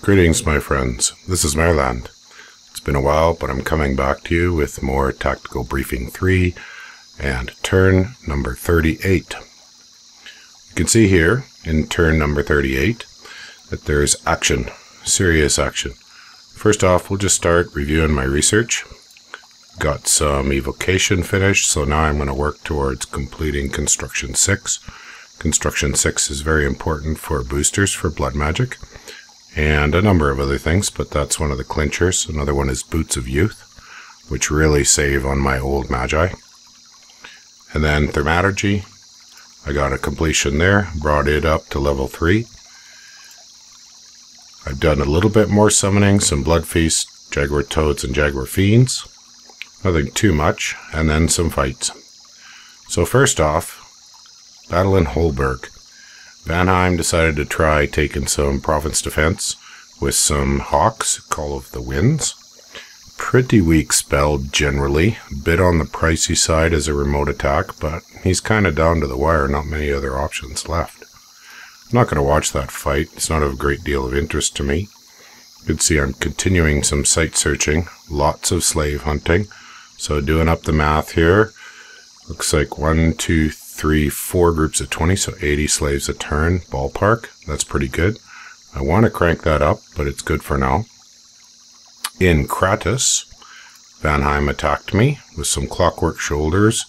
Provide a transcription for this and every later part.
Greetings, my friends. This is Maerlande. It's been a while, but I'm coming back to you with more Tactical Briefing 3 and turn number 38. You can see here in turn number 38 that there's action, serious action. First off, we'll just start reviewing my research. Got some evocation finished, so now I'm going to work towards completing Construction 6. Construction 6 is very important for boosters for blood magic. And a number of other things, but that's one of the clinchers. Another one is Boots of Youth, which really save on my old Magi. And then Thaumaturgy, I got a completion there, brought it up to level 3. I've done a little bit more summoning, some Blood Feasts, Jaguar Toads, and Jaguar Fiends. Nothing too much, and then some fights. So first off, battle in Holberg. Vanheim decided to try taking some province defense with some Hawks, Call of the Winds. Pretty weak spell generally, a bit on the pricey side as a remote attack, but he's kind of down to the wire, not many other options left. I'm not going to watch that fight, it's not of a great deal of interest to me. You can see I'm continuing some site searching, lots of slave hunting, so doing up the math here, looks like 1, 2, 3, 4 groups of 20, so 80 slaves a turn, ballpark. That's pretty good. I want to crank that up, but it's good for now. In Kratos, Vanheim attacked me with some clockwork shoulders.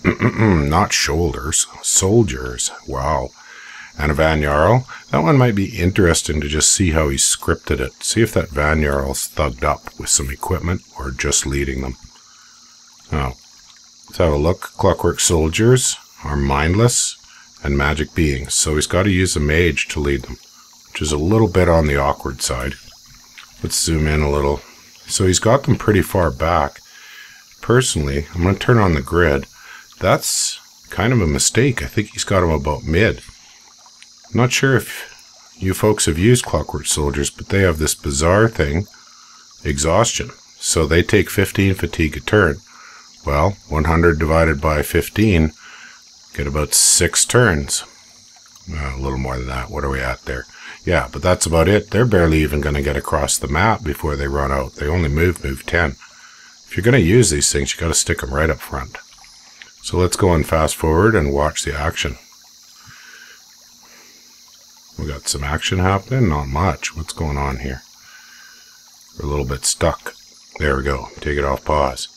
Not shoulders, soldiers. Wow. And a Van Jarl. That one might be interesting to just see how he scripted it. See if that Van Jarl's thugged up with some equipment or just leading them. Oh. Let's have a look. Clockwork soldiers are mindless and magic beings, so he's got to use a mage to lead them, which is a little bit on the awkward side. Let's zoom in a little. So he's got them pretty far back. Personally, I'm going to turn on the grid. That's kind of a mistake. I think he's got them about mid. I'm not sure if you folks have used clockwork soldiers, but they have this bizarre thing, exhaustion. So they take 15 fatigue a turn. Well, 100 divided by 15, get about 6 turns. A little more than that. What are we at there? Yeah, but that's about it. They're barely even going to get across the map before they run out. They only move 10. If you're going to use these things, you got to stick them right up front. So let's go and fast forward and watch the action. We got some action happening. Not much. What's going on here? We're a little bit stuck. There we go. Take it off pause.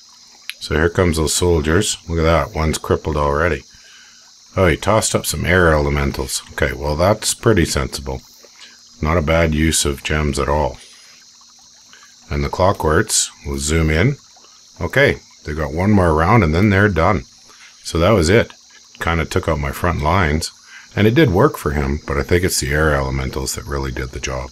So here comes those soldiers. Look at that. One's crippled already. Oh, he tossed up some air elementals. Okay, well that's pretty sensible. Not a bad use of gems at all. And the clockworks, we'll zoom in. Okay, they got one more round and then they're done. So that was it. Kind of took out my front lines. And it did work for him, but I think it's the air elementals that really did the job.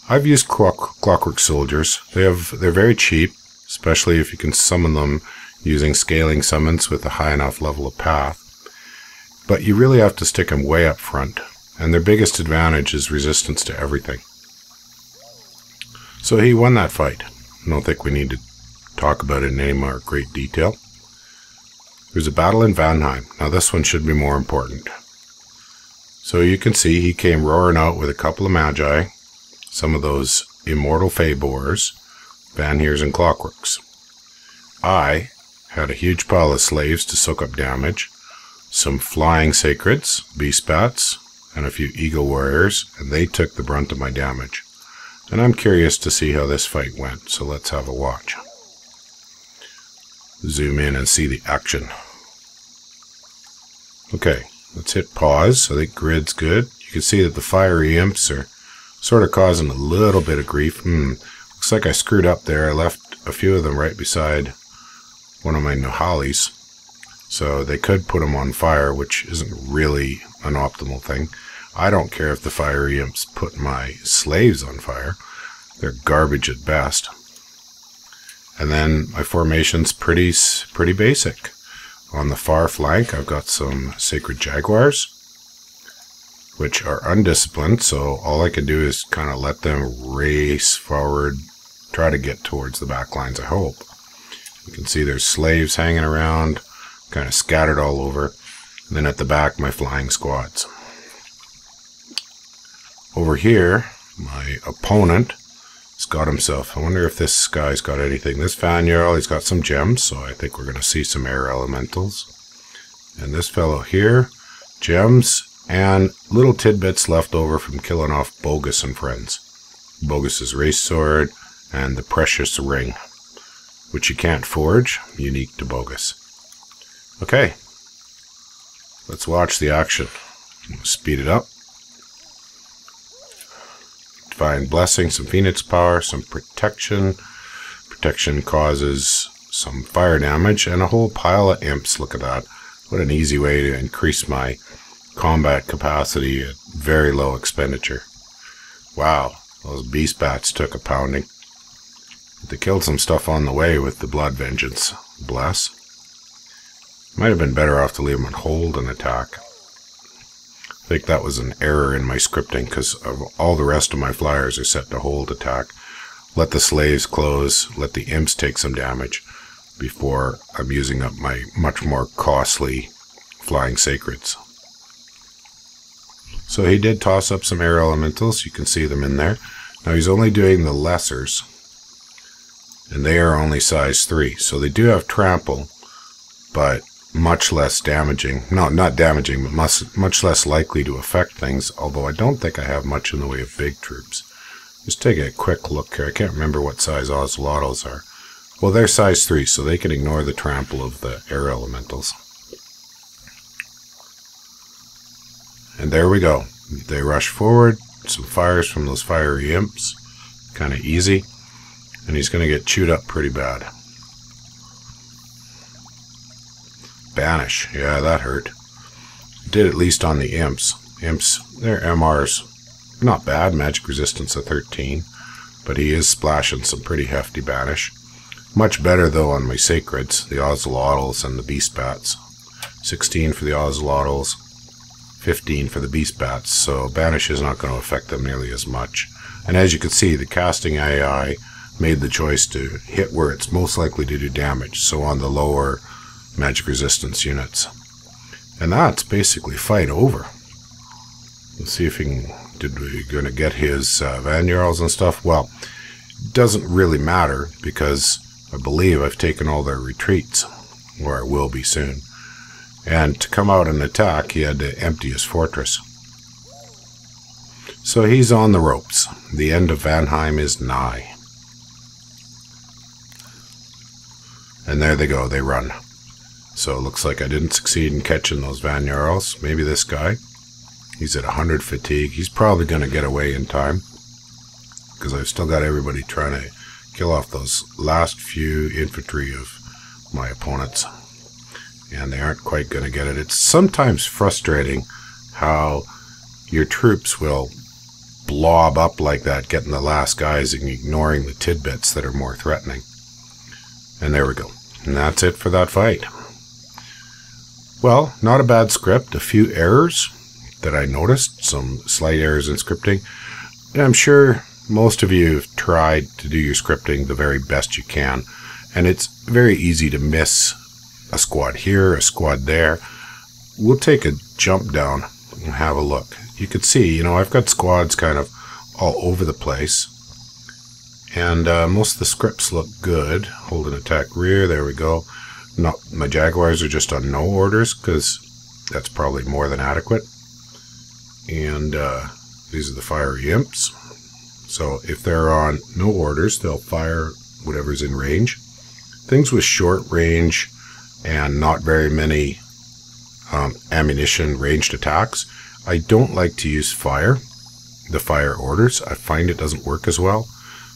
I've used clockwork soldiers. They're very cheap, especially if you can summon them using scaling summons with a high enough level of path. But you really have to stick them way up front, and their biggest advantage is resistance to everything. So he won that fight. I don't think we need to talk about it in any more great detail. There's a battle in Vanheim. Now this one should be more important. So you can see he came roaring out with a couple of Magi, some of those immortal Fey Boars, Vanhears and Clockworks. I had a huge pile of slaves to soak up damage, some flying sacreds, beast bats, and a few eagle warriors, and they took the brunt of my damage. And I'm curious to see how this fight went, so let's have a watch. Zoom in and see the action. Okay, let's hit pause. I think grid's good. You can see that the fiery imps are sort of causing a little bit of grief. Looks like I screwed up there. I left a few of them right beside one of my Nahalis. So they could put them on fire, which isn't really an optimal thing. I don't care if the fiery imps put my slaves on fire. They're garbage at best. And then my formation's pretty basic. On the far flank, I've got some Sacred Jaguars, which are undisciplined, so all I can do is kind of let them race forward, try to get towards the back lines, I hope. You can see there's slaves hanging around, kind of scattered all over, and then at the back, my flying squads. Over here, My opponent has got himself, I wonder if this guy's got anything. This Vanheim, he's got some gems, so I think we're going to see some air elementals. And this fellow here, gems and little tidbits left over from killing off Bogus and friends. Bogus's race sword and the precious ring, which you can't forge, unique to Bogus. Okay, let's watch the action. Speed it up. Divine Blessing, some Phoenix Power, some protection. Protection causes some fire damage, and a whole pile of imps. Look at that. What an easy way to increase my combat capacity at very low expenditure. Wow, those beast bats took a pounding. They killed some stuff on the way with the Blood Vengeance. Bless. Might have been better off to leave them on hold and attack. I think that was an error in my scripting, because all the rest of my flyers are set to hold attack. Let the slaves close, let the imps take some damage before I'm using up my much more costly flying sacreds. So he did toss up some air elementals. You can see them in there. Now he's only doing the lessers, and they are only size 3. So they do have trample, but much less damaging. No, not damaging, but much less likely to affect things, although I don't think I have much in the way of big troops. Just take a quick look here. I can't remember what size ocelots are. Well, they're size 3, so they can ignore the trample of the air elementals. And there we go. They rush forward. Some fires from those fiery imps. Kind of easy. And he's going to get chewed up pretty bad. Banish. Yeah, that hurt. Did at least on the imps. Imps, their MR's not bad. Magic resistance of 13. But he is splashing some pretty hefty banish. Much better, though, on my sacreds. The ocelotls and the beast bats. 16 for the ocelotls. 15 for the beast bats. So banish is not going to affect them nearly as much. And as you can see, the casting AI made the choice to hit where it's most likely to do damage. So on the lower magic resistance units. And that's basically fight over. Let's see if we can, did we going to get his Vanheim and stuff? Well, it doesn't really matter, because I believe I've taken all their retreats, or I will be soon. And to come out and attack, he had to empty his fortress. So he's on the ropes. The end of Vanheim is nigh. And there they go, they run. So it looks like I didn't succeed in catching those Vanheim. Maybe this guy. He's at 100 fatigue. He's probably going to get away in time, because I've still got everybody trying to kill off those last few infantry of my opponents. And they aren't quite going to get it. It's sometimes frustrating how your troops will blob up like that, getting the last guys and ignoring the tidbits that are more threatening. And there we go. And that's it for that fight. Well, not a bad script. A few errors that I noticed. Some slight errors in scripting. And I'm sure most of you have tried to do your scripting the very best you can. And it's very easy to miss a squad here, a squad there. We'll take a jump down and have a look. You can see, you know, I've got squads kind of all over the place. And most of the scripts look good. Hold and attack rear, there we go. Not, my Jaguars are just on no orders, because that's probably more than adequate. And these are the fiery imps. So if they're on no orders, they'll fire whatever's in range. Things with short range and not very many ammunition ranged attacks, I don't like to use the fire orders. I find it doesn't work as well.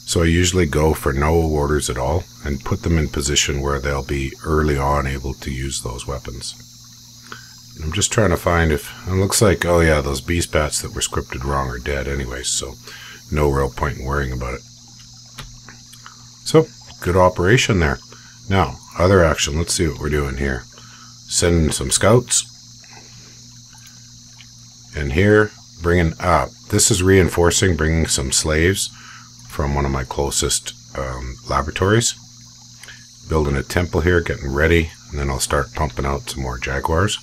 So I usually go for no orders at all and put them in position where they'll be early on able to use those weapons. And I'm just trying to find if, it looks like, oh yeah, those beast bats that were scripted wrong are dead anyways, so no real point in worrying about it. So, good operation there. Now, other action, let's see what we're doing here. Sending some scouts. And here, bringing up, this is reinforcing, bringing some slaves from one of my closest laboratories. Building a temple here, getting ready, and then I'll start pumping out some more Jaguars.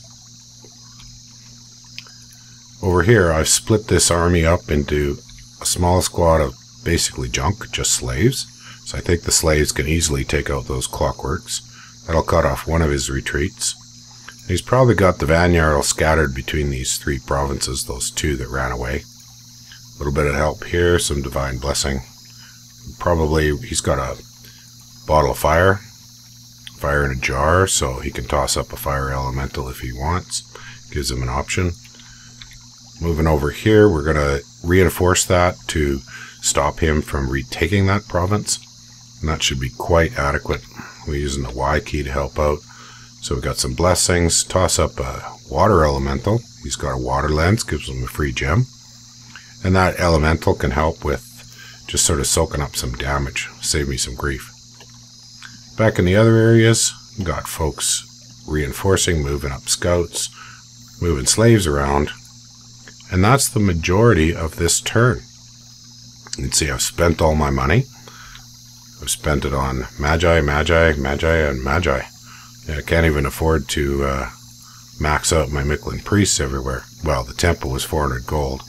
Over here, I've split this army up into a small squad of basically junk, just slaves. So I think the slaves can easily take out those clockworks. That'll cut off one of his retreats. And he's probably got the Vanheim scattered between these 3 provinces, those 2 that ran away. A little bit of help here, some divine blessing. Probably he's got a bottle of fire in a jar, so he can toss up a fire elemental if he wants. Gives him an option. Moving over here, we're going to reinforce that to stop him from retaking that province. And that should be quite adequate. We're using the Y key to help out. So we've got some blessings. Toss up a water elemental. He's got a water lens, gives him a free gem. And that elemental can help with just sort of soaking up some damage. Save me some grief. Back in the other areas, we've got folks reinforcing, moving up scouts, moving slaves around. And that's the majority of this turn. You can see I've spent all my money. I've spent it on magi, and magi. I can't even afford to max out my Mictlan priests everywhere. Well, the temple was 400 gold.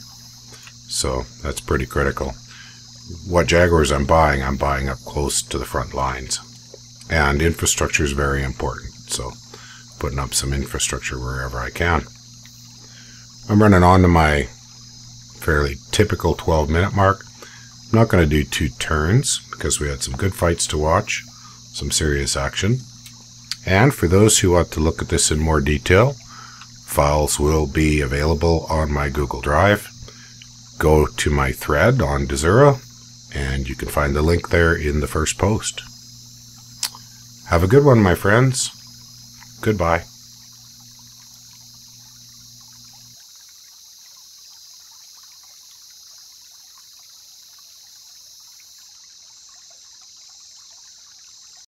So that's pretty critical. What jaguars I'm buying up close to the front lines. And infrastructure is very important. So putting up some infrastructure wherever I can. I'm running on to my fairly typical 12-minute mark. I'm not going to do 2 turns because we had some good fights to watch, some serious action. And for those who want to look at this in more detail, files will be available on my Google Drive. Go to my thread on Desura, and you can find the link there in the first post. Have a good one, my friends. Goodbye.